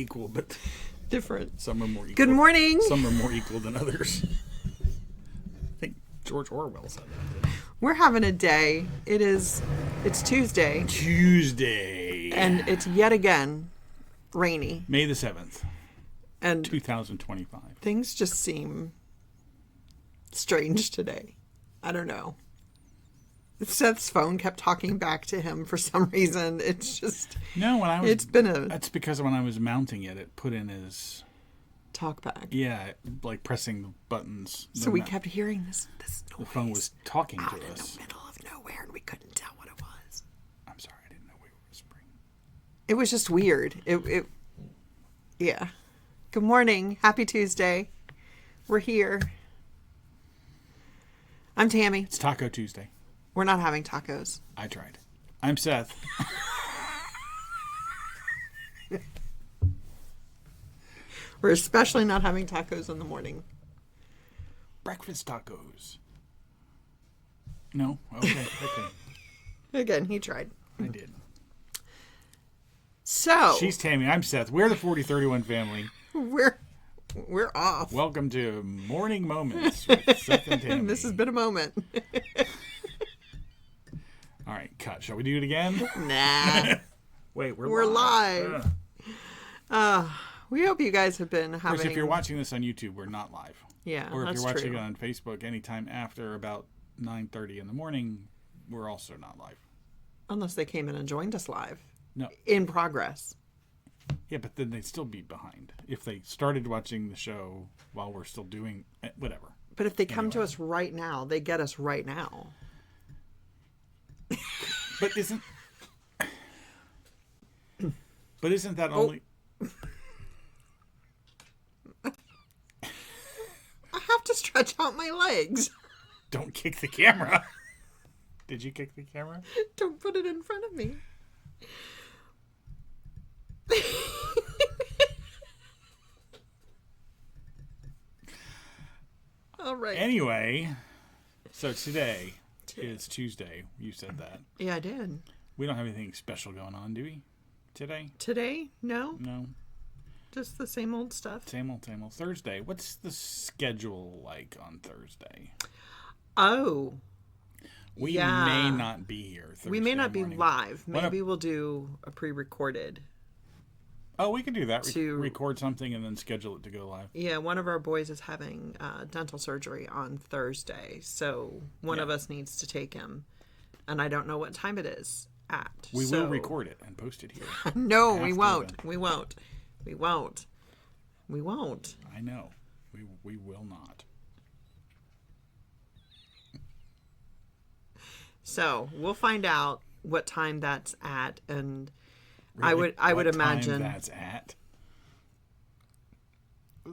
equal, but different. some are more equal. Good morning. Some are more equal than others. I think George Orwell said that. We're having a day. It's Tuesday. And it's yet again rainy. May the 7th, and 2025. Things just seem strange today. I don't know. Seth's phone kept talking back to him for some reason. It's just... No, when I was... That's because when I was mounting it, it put in his... Talk back. Yeah, like pressing the buttons. So we kept hearing this noise. The phone was talking to us. Out in the middle of nowhere, and we couldn't tell what it was. I'm sorry, I didn't know we were whispering. It was just weird. Yeah. Good morning. Happy Tuesday. We're here. I'm Tammy. It's Taco Tuesday. We're not having tacos. I tried. I'm Seth. We're especially not having tacos in the morning. Breakfast tacos. No? Okay. Again, he tried. I did. So. She's Tammy. I'm Seth. We're the 4031 family. We're off. Welcome to Morning Moments with Seth and Tammy. This has been a moment. All right, cut. Shall we do it again? Nah. Wait, we're live. We hope you guys have been having... Of course, if you're watching this on YouTube, we're not live. Yeah, or if that's you're watching true. it on Facebook anytime after about 9:30 in the morning, we're also not live. Unless they came in and joined us live. No. In progress. Yeah, but then they'd still be behind if they started watching the show while we're still doing whatever. But if they come to us right now, they get us right now. But isn't that only... I have to stretch out my legs. Don't kick the camera. Did you kick the camera? Don't put it in front of me. All right. Anyway, so today is Tuesday. You said that. Yeah, I did. We don't have anything special going on, do we? Today? Today? No. No. Just the same old stuff. Same old. Thursday. What's the schedule like on Thursday? Oh. We may not be here Thursday We may not be morning. live. Maybe we'll do a pre-recorded. Oh, we can do that. Record something and then schedule it to go live. Yeah, one of our boys is having dental surgery on Thursday. So one of us needs to take him. And I don't know what time it is at. We will record it and post it here. No, we won't. We won't. We won't. We won't. I know. We will not. So we'll find out what time that's at, and Really? I would What imagine time that's at. I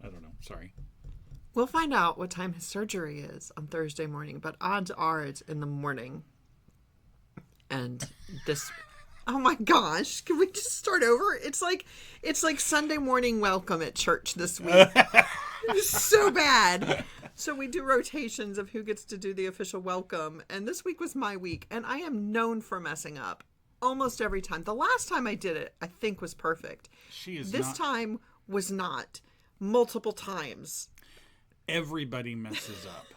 don't know. Sorry. we'll find out what time his surgery is on Thursday morning. But odds are it's in the morning. And this. Oh my gosh! Can we just start over? It's like Sunday morning welcome at church this week. It's so bad. So we do rotations of who gets to do the official welcome, and this week was my week, and I am known for messing up almost every time. The last time I did it, I think, was perfect. This time was not. Multiple times. Everybody messes up.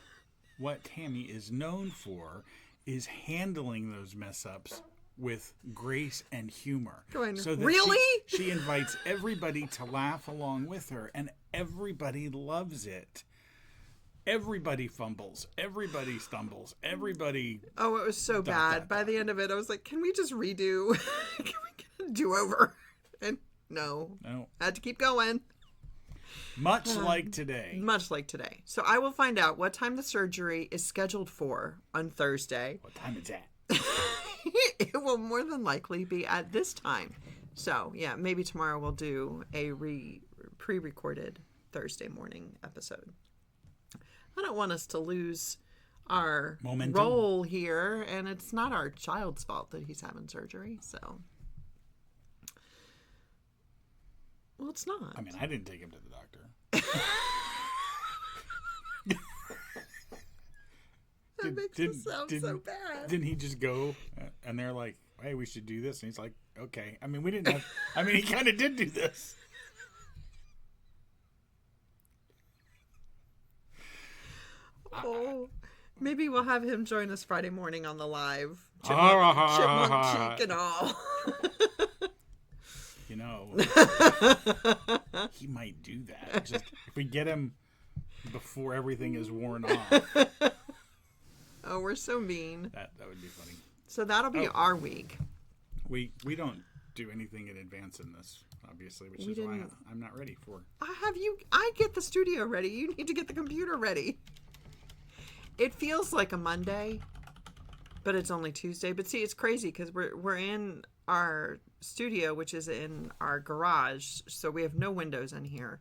What Tammy is known for is handling those mess ups with grace and humor. So really? She invites everybody to laugh along with her, and everybody loves it. Everybody fumbles. Everybody stumbles. Everybody... Oh, it was so bad. By the end of it, I was like, can we just redo? Can we get a do-over? And no. I had to keep going. Much like today. Much like today. So I will find out what time the surgery is scheduled for on Thursday. What time is that? It will more than likely be at this time. So, yeah, maybe tomorrow we'll do a pre-recorded Thursday morning episode. I don't want us to lose our momentum role here, and it's not our child's fault that he's having surgery, so. Well, it's not. I mean, I didn't take him to the doctor. That makes it sound so bad. Didn't he just go and they're like, hey, we should do this? And he's like, Okay. I mean, we didn't have. I mean, he kind of did do this. Oh, maybe we'll have him join us Friday morning on the live. Chipmunk Cheek and all. You know, he might do that. Just if we get him before everything is worn off. Oh, we're so mean. That would be funny. So that'll be our week. We don't do anything in advance in this, obviously, which is why I'm not ready for. I get the studio ready. You need to get the computer ready. It feels like a Monday, but it's only Tuesday. But see, it's crazy because we're in our studio, which is in our garage, so we have no windows in here.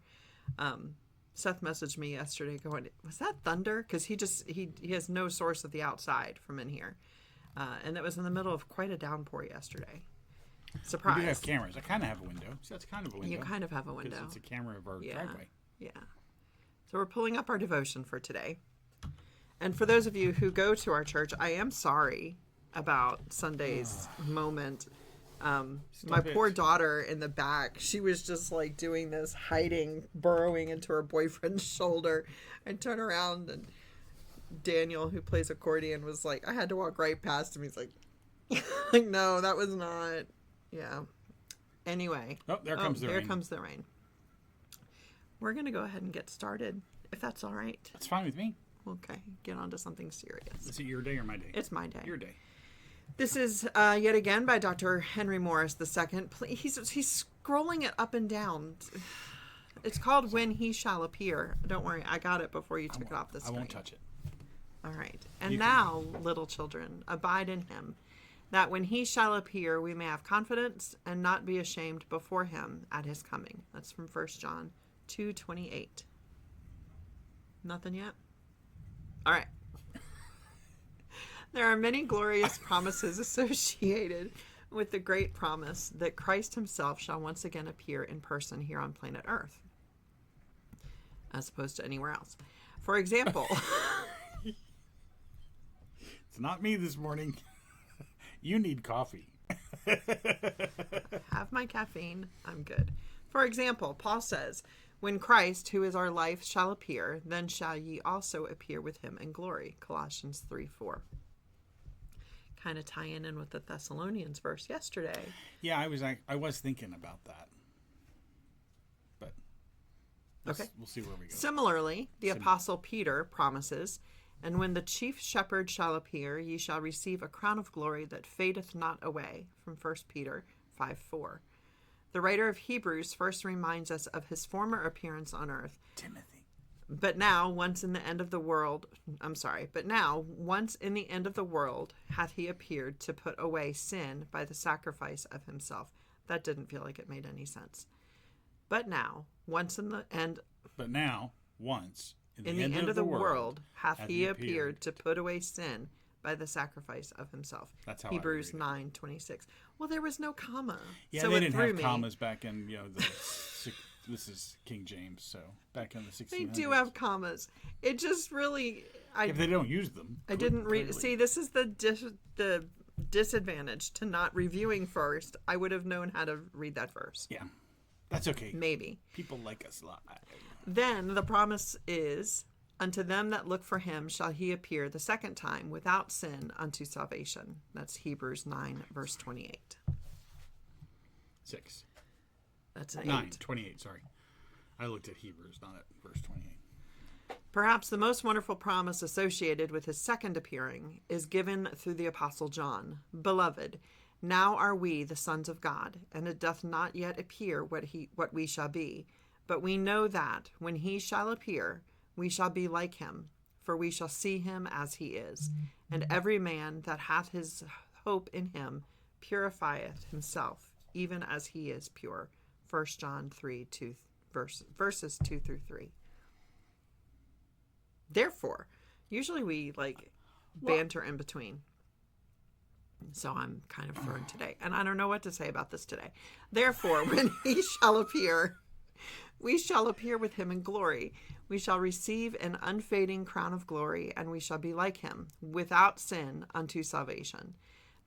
Seth messaged me yesterday going, was that thunder? Because he has no source of the outside from in here. And it was in the middle of quite a downpour yesterday. Surprise. We do have cameras. I kind of have a window. So that's kind of a window. You kind of have a window. Because it's a camera of our driveway. Yeah. So we're pulling up our devotion for today. And for those of you who go to our church, I am sorry about Sunday's moment. My poor daughter in the back, she was just like doing this, hiding, burrowing into her boyfriend's shoulder. I turn around and Daniel, who plays accordion, was like, I had to walk right past him. He's like, like, no, that was not. Yeah. Anyway. Oh, there comes the rain. There comes the rain. We're going to go ahead and get started, if that's all right. That's fine with me. Okay. Get on to something serious. Is it your day or my day? It's my day. Your day. This is yet again by Dr. Henry Morris II. He's scrolling it up and down. It's called When He Shall Appear. Don't worry, I got it before you took it off the screen. I won't touch it. All right. And now, little children, abide in him, that when he shall appear, we may have confidence and not be ashamed before him at his coming. That's from 1 John 2:28. Nothing yet? All right. There are many glorious promises associated with the great promise that Christ himself shall once again appear in person here on planet Earth, as opposed to anywhere else. For example... It's not me this morning. You need coffee. Have my caffeine. I'm good. For example, Paul says, when Christ, who is our life, shall appear, then shall ye also appear with him in glory. Colossians 3:4. Kind of tying in with the Thessalonians verse yesterday. Yeah, I was thinking about that. But we'll see where we go. Similarly, the Apostle Peter promises, and when the chief shepherd shall appear, ye shall receive a crown of glory that fadeth not away. From 1 Peter 5:4. The writer of Hebrews first reminds us of his former appearance on earth. Timothy. But now, once in the end of the world, hath he appeared to put away sin by the sacrifice of himself. That didn't feel like it made any sense. But now, once in the end of the world hath he appeared to put away sin by the sacrifice of himself. That's how Hebrews 9:26. Well, there was no comma. Yeah, so they didn't have commas back in, this is King James, so back in the 1600s. They do have commas. It just really... if they don't use them. I didn't read... See, this is the disadvantage to not reviewing first. I would have known how to read that verse. Yeah, that's okay. Maybe. People like us a lot. Then the promise is, unto them that look for him shall he appear the second time without sin unto salvation. That's Hebrews 9, verse 28. 6. That's an 9, 8. 28, sorry. I looked at Hebrews, not at verse 28. Perhaps the most wonderful promise associated with his second appearing is given through the Apostle John. Beloved, now are we the sons of God, and it doth not yet appear what we shall be. But we know that, when he shall appear, we shall be like him, for we shall see him as he is. And every man that hath his hope in him purifieth himself, even as he is pure. 1 John 3:2, verses 2 through 3. Therefore, usually we banter in between. So I'm kind of thrown today. And I don't know what to say about this today. Therefore, when he shall appear, we shall appear with him in glory. We shall receive an unfading crown of glory, and we shall be like him, without sin unto salvation.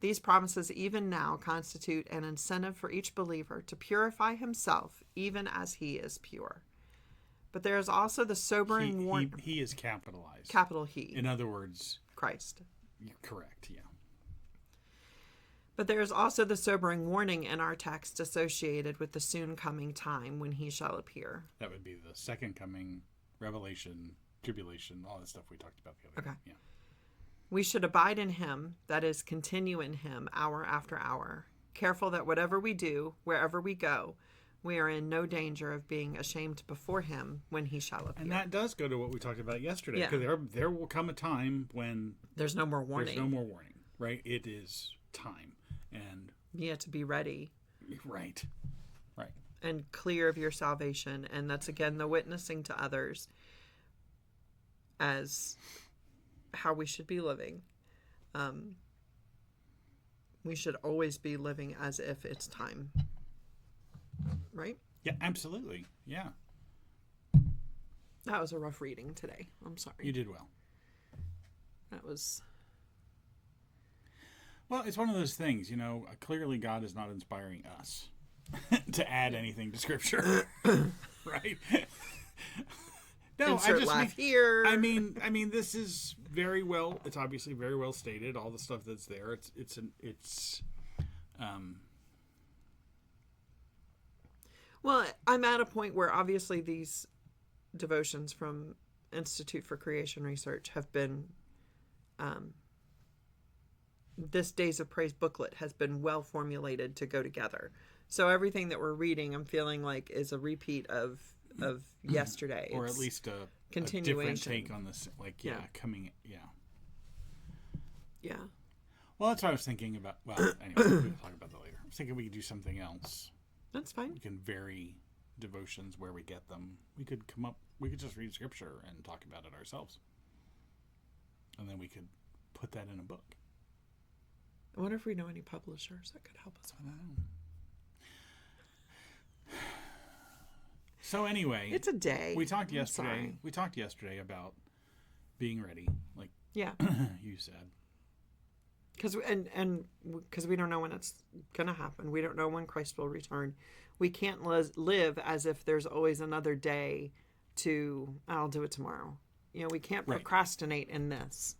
These promises even now constitute an incentive for each believer to purify himself even as he is pure. But there is also the sobering warning. He is capitalized. Capital He. In other words, Christ. you're correct, yeah. But there is also the sobering warning in our text associated with the soon coming time when he shall appear. That would be the second coming, revelation, tribulation, all that stuff we talked about the other day. Yeah. We should abide in him, that is, continue in him hour after hour, careful that whatever we do, wherever we go, we are in no danger of being ashamed before him when he shall appear. And that does go to what we talked about yesterday. Yeah. Because there will come a time when there's no more warning. There's no more warning, right? It is time. And you have to be ready. Right. Right. And clear of your salvation. And that's, again, the witnessing to others as how we should be living. We should always be living as if it's time. Right? Yeah, absolutely. Yeah. That was a rough reading today. I'm sorry. You did well. That was... Well, it's one of those things, clearly God is not inspiring us to add anything to Scripture. Right? No, insert laugh here. I mean, this is very well. It's obviously very well stated. All the stuff that's there. Well, I'm at a point where obviously these devotions from Institute for Creation Research have been. This Days of Praise booklet has been well formulated to go together. So everything that we're reading, I'm feeling like is a repeat of yesterday, or at least a different take on this. Coming. Yeah. Well, that's what I was thinking about. Well, anyway, we'll talk about that later. I was thinking we could do something else. That's fine. We can vary devotions where we get them. We could just read Scripture and talk about it ourselves, and then we could put that in a book. I wonder if we know any publishers that could help us with that. So anyway, it's a day. We talked yesterday. We talked yesterday about being ready, like you said. Because we don't know when it's going to happen. We don't know when Christ will return. We can't live as if there's always another day to, I'll do it tomorrow. We can't procrastinate in this.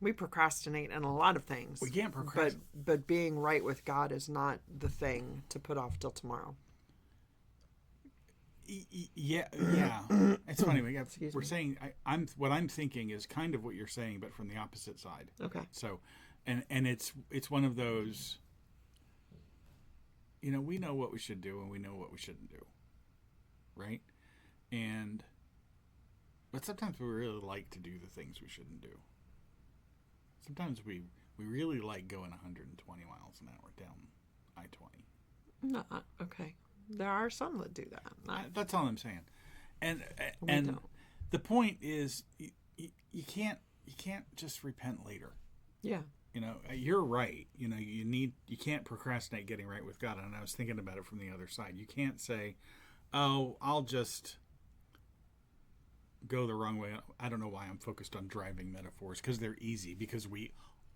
We procrastinate in a lot of things. We can't procrastinate. But being right with God is not the thing to put off till tomorrow. Yeah. It's funny. We're saying what I'm thinking is kind of what you're saying, but from the opposite side. Okay. So, and it's one of those. We know what we should do and we know what we shouldn't do, right? But sometimes we really like to do the things we shouldn't do. Sometimes we really like going 120 miles an hour down I-20. No, okay. There are some that do that. That's all I'm saying. And don't. The point is, you can't just repent later. Yeah. You're right. You can't procrastinate getting right with God. And I was thinking about it from the other side. You can't say, "Oh, I'll just go the wrong way." I don't know why I'm focused on driving metaphors, because they're easy, because we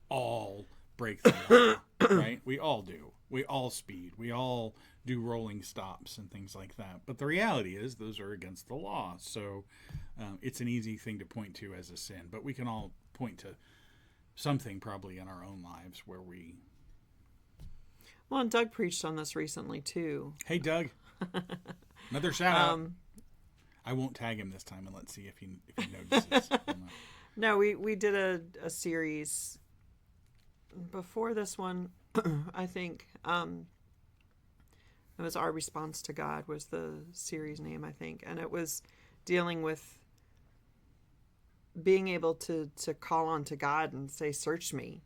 all break the law, right? We all do. We all speed. We all do rolling stops and things like that. But the reality is those are against the law. So it's an easy thing to point to as a sin. But we can all point to something probably in our own lives where we... Well, and Doug preached on this recently too. Hey, Doug. Another shout out. I won't tag him this time, and let's see if he notices. No, we did a series before this one. I think it was Our Response to God was the series name, I think, and it was dealing with being able to call on to God and say, "Search me,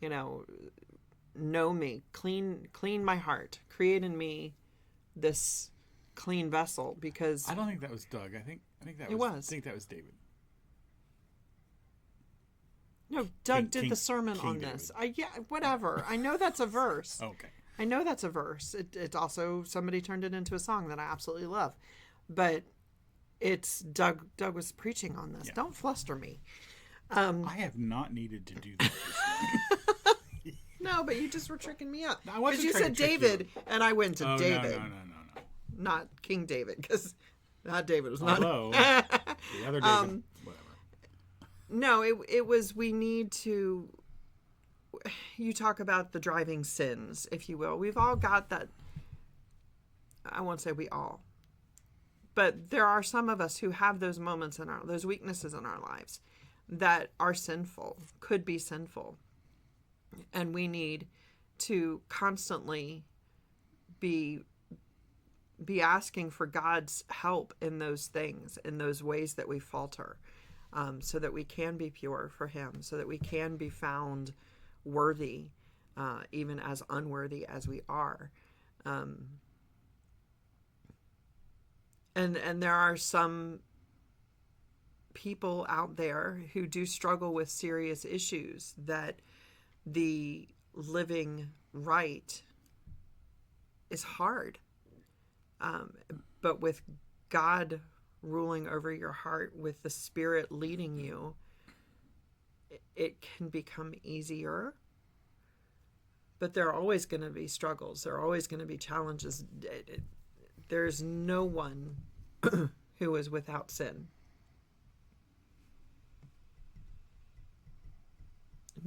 know me, clean my heart, create in me this clean vessel." Because I don't think that was Doug. I think that it was. I think that was David. No, Doug did the sermon on this. Whatever. I know that's a verse. Okay. I know that's a verse. It also, somebody turned it into a song that I absolutely love. But it's Doug was preaching on this. Yeah. Don't fluster me. I have not needed to do that this No, but you just were tricking me up. I wasn't Because you trying said to trick David, you. and I went to Oh, David, no. not King David, because not David was not. Although, the other David, whatever. No, it was, we need to, you talk about the driving sins, if you will. We've all got that. I won't say we all, but there are some of us who have those moments those weaknesses in our lives that are sinful, could be sinful. And we need to constantly be asking for God's help in those things, in those ways that we falter, so that we can be pure for Him, so that we can be found worthy, even as unworthy as we are. And there are some people out there who do struggle with serious issues that the living right is hard. But with God ruling over your heart, with the Spirit leading you, it can become easier. But there are always going to be struggles. There are always going to be challenges. There's no one who is without sin.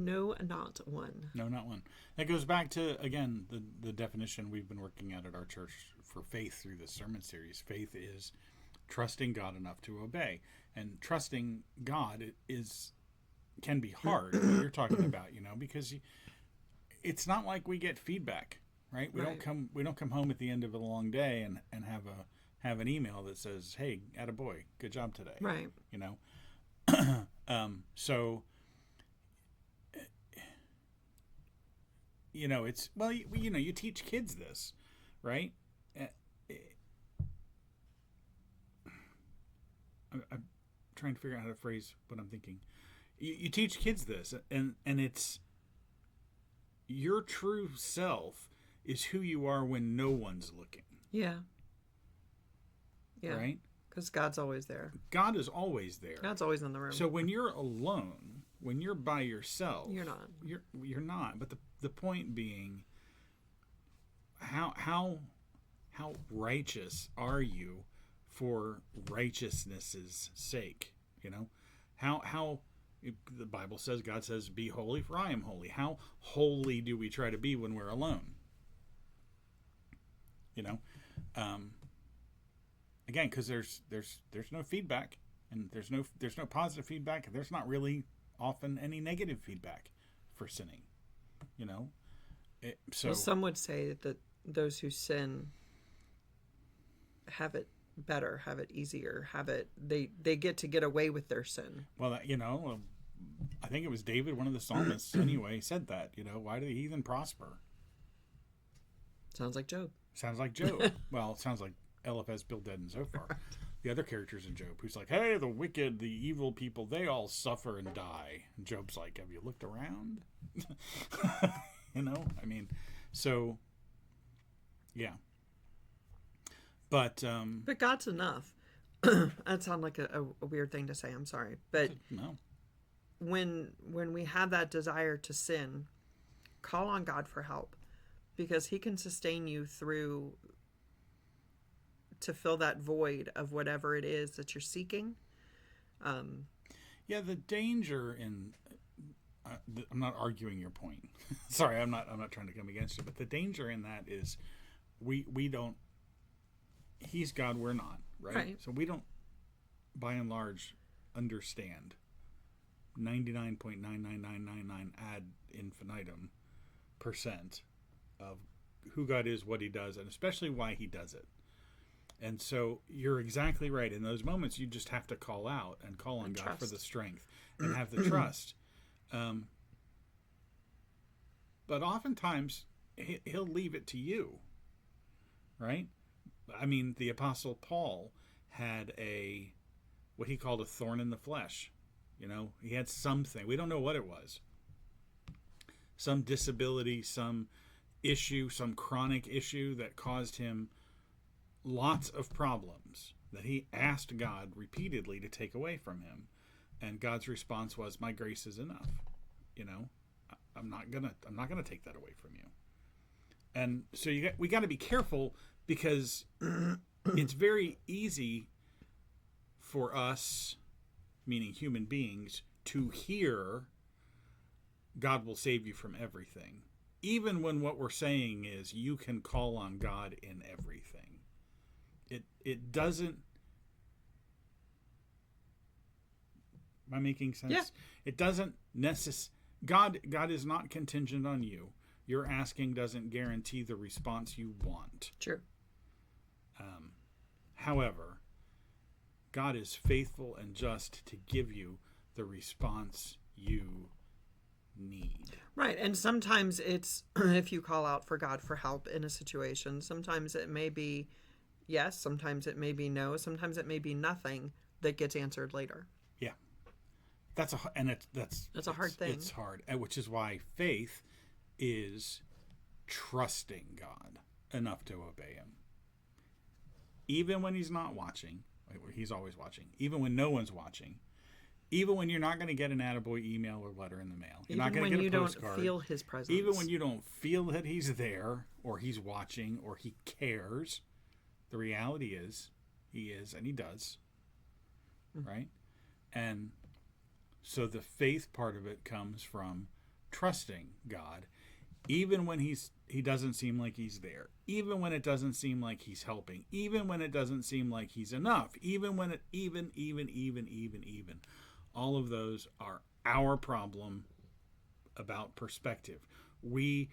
No, not one. No, not one. That goes back to, again, the definition we've been working at our church for faith through this sermon series. Faith is trusting God enough to obey. And trusting God can be hard, what you're talking about, because it's not like we get feedback, right? We don't come home at the end of a long day and have an email that says, "Hey, attaboy, good job today." Right. So it's, well, you teach kids this, right? I'm trying to figure out how to phrase what I'm thinking. You teach kids this, and it's your true self is who you are when no one's looking. Yeah. Right? Because God's always there. God is always there. God's always in the room. So when you're alone, when you're by yourself, You're not. You're not. But the point being, how righteous are you for righteousness' sake? How the Bible says, God says, "Be holy, for I am holy." How holy do we try to be when we're alone? Again, because there's no feedback, and there's no positive feedback, and there's not really often any negative feedback for sinning. So well, some would say that those who sin have it better, have it easier, they get away with their sin. Well, I think it was David, one of the psalmists, anyway, said that. Why do the heathen prosper? Sounds like Job. Sounds like Job. Well, it sounds like Eliphaz, Bildad, and Zophar. Right. The other characters in Job, who's like, "Hey, the wicked, the evil people, they all suffer and die." And Job's like, "Have you looked around?" So, yeah. But God's enough. That sounds like a weird thing to say. I'm sorry, but no. When we have that desire to sin, call on God for help, because He can sustain you through to fill that void of whatever it is that you're seeking. Yeah, the danger in I'm not arguing your point. Sorry, I'm not trying to come against you, but the danger in that is we don't. He's God, we're not, right? So we don't, by and large, understand 99.99999 ad infinitum % of who God is, what He does, and especially why He does it. And so you're exactly right. In those moments, you just have to call out and call on God trust. For the strength and have the trust. But oftentimes, He'll leave it to you, right? I mean, the Apostle Paul had what he called a thorn in the flesh. He had something. We don't know what it was. Some disability, some issue, some chronic issue that caused him lots of problems that he asked God repeatedly to take away from him. And God's response was, "My grace is enough." I'm not gonna take that away from you. And so we got to be careful, because it's very easy for us, meaning human beings, to hear God will save you from everything, even when what we're saying is you can call on God in everything. It doesn't. Am I making sense? Yeah. It doesn't God is not contingent on you. Your asking doesn't guarantee the response you want. True. However, God is faithful and just to give you the response you need. Right. And sometimes it's, if you call out for God for help in a situation, sometimes it may be yes, sometimes it may be no, sometimes it may be nothing that gets answered later. Yeah. That's a hard thing. It's hard, which is why faith is trusting God enough to obey him. Even when he's not watching, he's always watching. Even when no one's watching. Even when you're not going to get an attaboy email or letter in the mail. You're not going to get a postcard. Even when you don't feel his presence. Even when you don't feel that he's there, or he's watching, or he cares. The reality is, he is, and he does. Right? And so the faith part of it comes from trusting God, even when he doesn't seem like he's there, even when it doesn't seem like he's helping, even when it doesn't seem like he's enough, even when it even all of those are our problem about perspective. We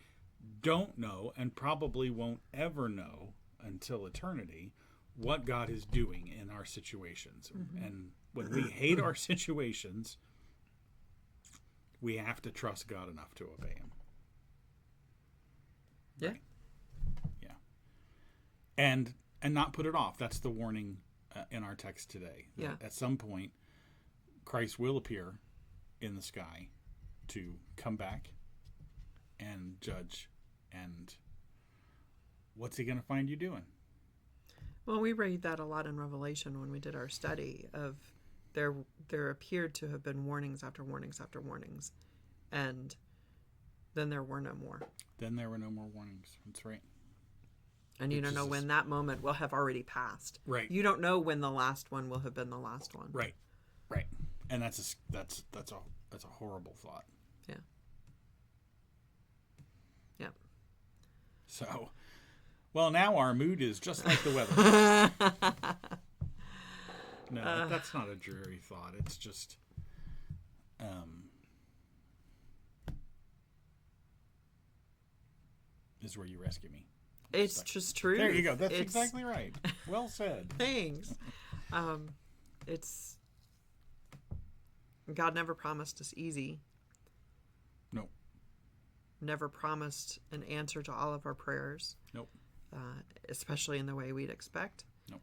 don't know, and probably won't ever know until eternity, what God is doing in our situations. And when we hate our situations, we have to trust God enough to obey him. Yeah. Right? Yeah. And not put it off. That's the warning in our text today. Yeah. At some point, Christ will appear in the sky to come back and judge. And what's he going to find you doing? Well, we read that a lot in Revelation when we did our study of there appeared to have been warnings after warnings after warnings, and then there were no more. Then there were no more warnings. That's right. And you don't know when that moment will have already passed. Right. You don't know when the last one will have been the last one. Right. Right. And that's a horrible thought. Yeah. Yeah. So, well, now our mood is just like the weather. No, that's not a dreary thought. It's just, this is where you rescue me. It's just true. There you go. That's exactly right. Well said. Thanks. It's God never promised us easy. Nope. Never promised an answer to all of our prayers. Nope. Especially in the way we'd expect. Nope.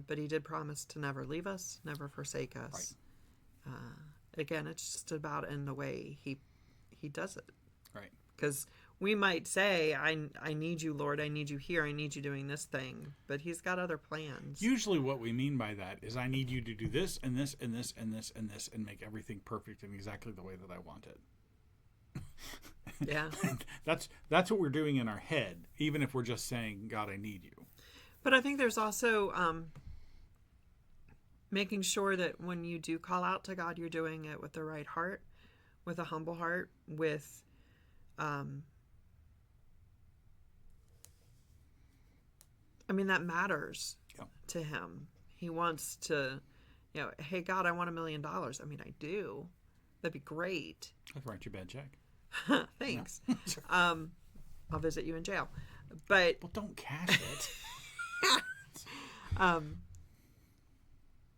But he did promise to never leave us, never forsake us. Right. Again, it's just about in the way he does it. Right. Because we might say, I need you, Lord, I need you here, I need you doing this thing. But he's got other plans. Usually what we mean by that is I need you to do this and this and this and this and this and make everything perfect and exactly the way that I want it. Yeah. That's what we're doing in our head, even if we're just saying, God, I need you. But I think there's also making sure that when you do call out to God, you're doing it with the right heart, with a humble heart, with that matters to him. He wants to, hey, God, I want $1 million. I mean, I do. That'd be great. I'll write you a bad check. Thanks. I'll visit you in jail. But well, don't cash it.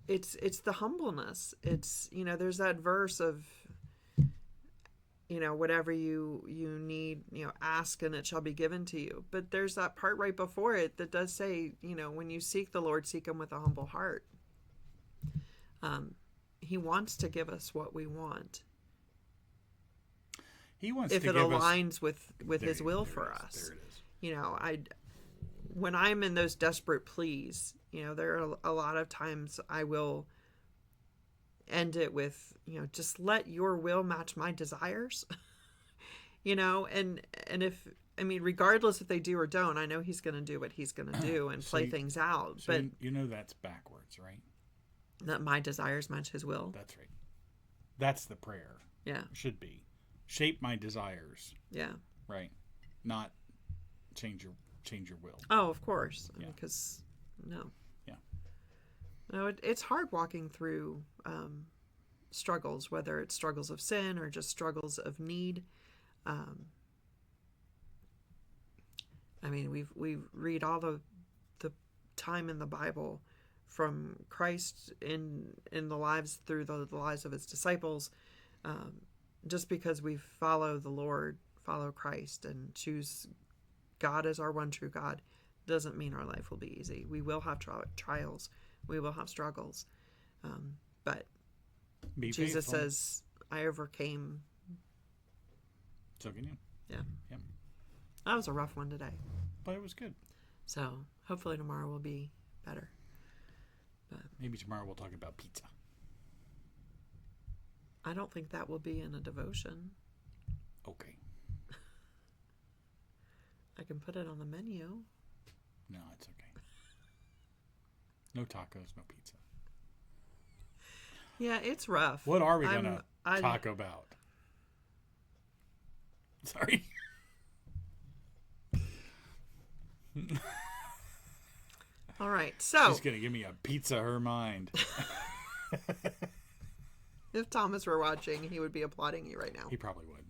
It's the humbleness. It's, there's that verse of, whatever you need, ask and it shall be given to you. But there's that part right before it that does say, when you seek the Lord, seek him with a humble heart. He wants to give us what we want. He wants if to it give aligns with his will for us. There it is. When I'm in those desperate pleas, there are a lot of times I will end it with, just let your will match my desires. you know, and if, I mean, regardless if they do or don't, I know he's going to do what he's going to do and play things out. So but you know that's backwards, right? that my desires match his will. That's right. That's the prayer. Yeah. Should be. Shape my desires. Yeah. Right. Not change your will. Oh, of course. Yeah. Because, no. Yeah. No, it's hard walking through struggles, whether it's struggles of sin or just struggles of need. I mean, we read all the time in the Bible from Christ in the lives through the lives of his disciples. Just because we follow the Lord, follow Christ, and choose God as our one true God, doesn't mean our life will be easy. We will have trials. We will have struggles. But Be Jesus faithful. says, I overcame. So can you. Yeah. Yep. That was a rough one today. But it was good. So hopefully tomorrow will be better. Maybe tomorrow we'll talk about pizza. I don't think that will be in a devotion. Okay. I can put it on the menu. No, it's okay. No tacos, no pizza. Yeah, it's rough. What are we going to talk about? Sorry. All right, so She's going to give me a pizza her mind. if Thomas were watching, he would be applauding you right now. He probably would.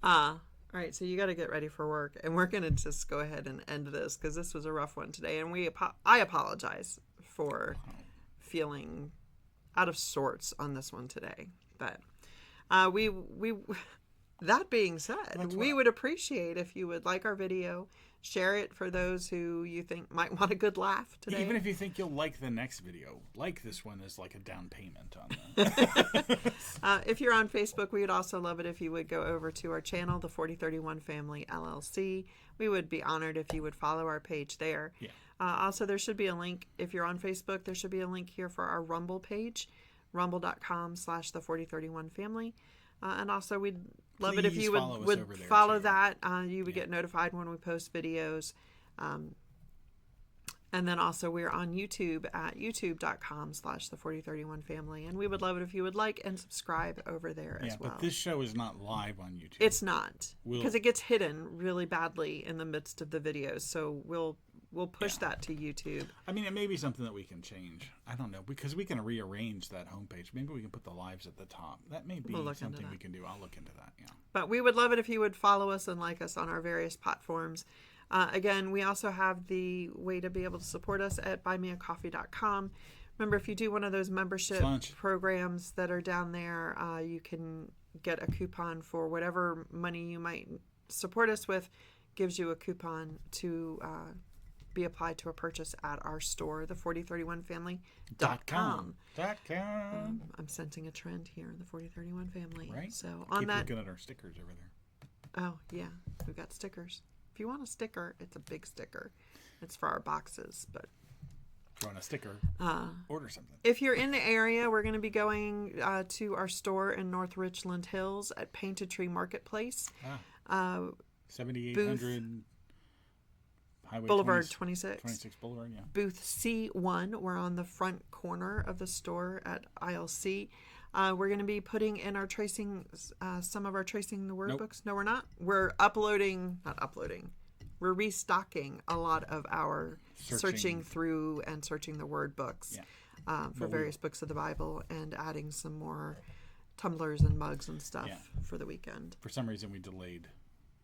All right, so you got to get ready for work, and we're going to just go ahead and end this because this was a rough one today, and I apologize for feeling out of sorts on this one today, but we that being said, we would appreciate if you would like our video, share it for those who you think might want a good laugh today. Even if you think you'll like the next video, like this one as like a down payment on that. If you're on Facebook, we would also love it if you would go over to our channel, the 4031 Family LLC. We would be honored if you would follow our page there. Yeah. Also, there should be a link. If you're on Facebook, there should be a link here for our Rumble page, rumble.com/the4031 Family. And also, we'd love it if you would follow that. You would get notified when we post videos. And then also, we're on YouTube at youtube.com/the4031 Family. And we would love it if you would like and subscribe over there as well. But this show is not live on YouTube. It's not. Because it gets hidden really badly in the midst of the videos. So we'll push that to YouTube. I mean, it may be something that we can change. I don't know, because we can rearrange that homepage. Maybe we can put the lives at the top. That may be something we can do. I'll look into that, yeah. But we would love it if you would follow us and like us on our various platforms. Again, we also have the way to be able to support us at buymeacoffee.com. Remember, if you do one of those membership programs that are down there, you can get a coupon for whatever money you might support us with. Gives you a coupon to be applied to a purchase at our store, the4031family.com. I'm sensing a trend here in the 4031 Family. Right. So keep looking at our stickers over there. Oh, yeah. We've got stickers. If you want a sticker, it's a big sticker. It's for our boxes, but if you want a sticker, order something. If you're in the area, we're going to be going to our store in North Richland Hills at Painted Tree Marketplace. 7800 Highway Boulevard 26 Boulevard, yeah. Booth C1. We're on the front corner of the store at aisle C. We're going to be putting in our tracing, some of our Tracing the Word books. No, we're not. We're We're restocking a lot of our searching through and searching the Word books for various books of the Bible, and adding some more tumblers and mugs and stuff for the weekend. For some reason, we delayed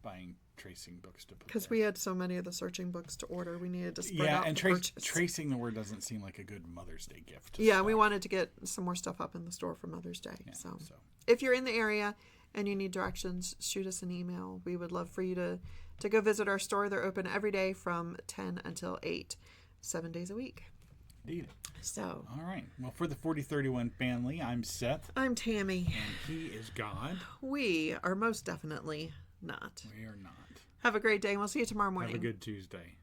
buying tracing books to put because we had so many of the searching books to order. We needed to spread out and the purchase. Tracing the Word doesn't seem like a good Mother's Day gift. We wanted to get some more stuff up in the store for Mother's Day. So if you're in the area and you need directions, shoot us an email. We would love for you to go visit our store. They're open every day from 10 until 8, 7 days a week. Indeed. So. All right. Well, for the 4031 family, I'm Seth. I'm Tammy. And he is God. We are most definitely not. We are not. Have a great day, and we'll see you tomorrow morning. Have a good Tuesday.